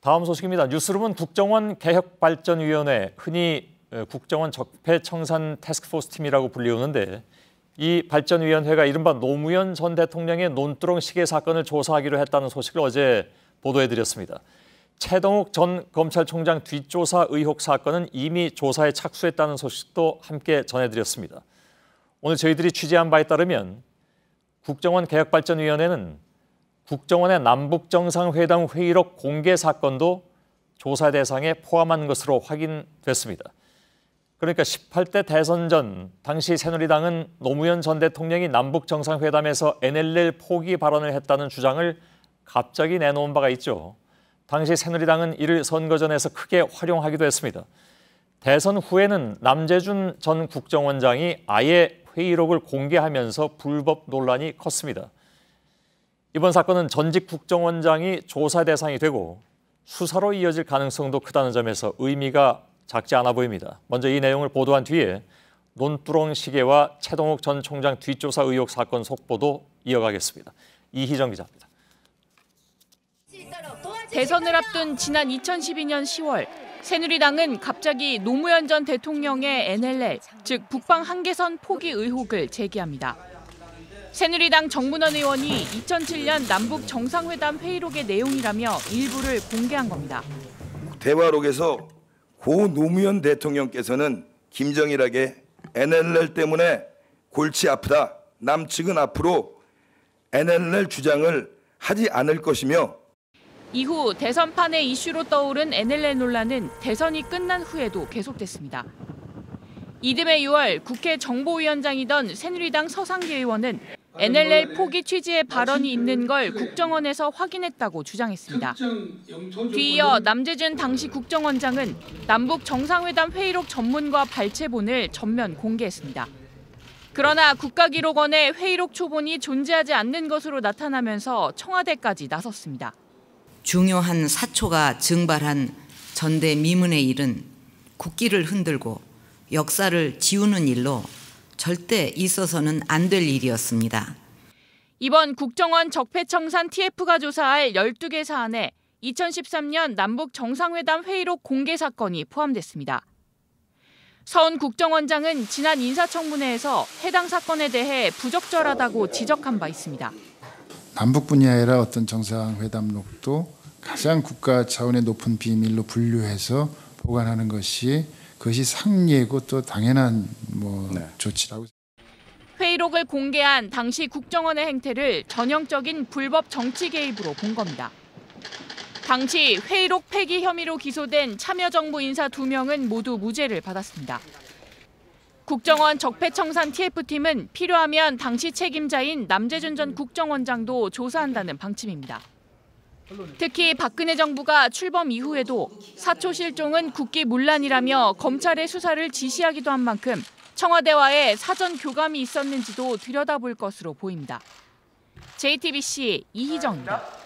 다음 소식입니다. 뉴스룸은 국정원 개혁발전위원회, 흔히 국정원 적폐청산 태스크포스 팀이라고 불리우는데 이 발전위원회가 이른바 노무현 전 대통령의 논두렁 시계 사건을 조사하기로 했다는 소식을 어제 보도해드렸습니다. 최동욱 전 검찰총장 뒷조사 의혹 사건은 이미 조사에 착수했다는 소식도 함께 전해드렸습니다. 오늘 저희들이 취재한 바에 따르면 국정원 개혁발전위원회는 국정원의 남북정상회담 회의록 공개 사건도 조사 대상에 포함한 것으로 확인됐습니다. 그러니까 18대 대선 전 당시 새누리당은 노무현 전 대통령이 남북정상회담에서 NLL 포기 발언을 했다는 주장을 갑자기 내놓은 바가 있죠. 당시 새누리당은 이를 선거전에서 크게 활용하기도 했습니다. 대선 후에는 남재준 전 국정원장이 아예 회의록을 공개하면서 불법 논란이 컸습니다. 이번 사건은 전직 국정원장이 조사 대상이 되고 수사로 이어질 가능성도 크다는 점에서 의미가 작지 않아 보입니다. 먼저 이 내용을 보도한 뒤에 논두렁 시계와 최동욱 전 총장 뒷조사 의혹 사건 속보도 이어가겠습니다. 이희정 기자입니다. 대선을 앞둔 지난 2012년 10월 새누리당은 갑자기 노무현 전 대통령의 NLL, 즉 북방 한계선 포기 의혹을 제기합니다. 새누리당 정문원 의원이 2007년 남북 정상회담 회의록의 내용이라며 일부를 공개한 겁니다. 대화록에서 고 노무현 대통령께서는 김정일에게 NLL 때문에 골치 아프다. 남측은 앞으로 NLL 주장을 하지 않을 것이며 이후 대선판의 이슈로 떠오른 NLL 논란은 대선이 끝난 후에도 계속됐습니다. 이듬해 6월 국회 정보위원장이던 새누리당 서상기 의원은 NLL 포기 취지의 발언이 있는 걸 국정원에서 확인했다고 주장했습니다. 뒤이어 남재준 당시 국정원장은 남북 정상회담 회의록 전문과 발췌본을 전면 공개했습니다. 그러나 국가기록원에 회의록 초본이 존재하지 않는 것으로 나타나면서 청와대까지 나섰습니다. 중요한 사초가 증발한 전대미문의 일은 국기를 흔들고 역사를 지우는 일로 절대 있어서는 안 될 일이었습니다. 이번 국정원 적폐청산 TF가 조사할 12개 사안에 2013년 남북 정상회담 회의록 공개 사건이 포함됐습니다. 서훈 국정원장은 지난 인사청문회에서 해당 사건에 대해 부적절하다고 지적한 바 있습니다. 남북뿐이 아니라 어떤 정상회담록도 가장 국가 차원의 높은 비밀로 분류해서 보관하는 것이 그것이 상례고 또 당연한 조치라고. 회의록을 공개한 당시 국정원의 행태를 전형적인 불법 정치 개입으로 본 겁니다. 당시 회의록 폐기 혐의로 기소된 참여정부 인사 2명은 모두 무죄를 받았습니다. 국정원 적폐청산 TF팀은 필요하면 당시 책임자인 남재준 전 국정원장도 조사한다는 방침입니다. 특히 박근혜 정부가 출범 이후에도 사초 실종은 국기문란이라며 검찰의 수사를 지시하기도 한 만큼 청와대와의 사전 교감이 있었는지도 들여다볼 것으로 보입니다. JTBC 이희정입니다.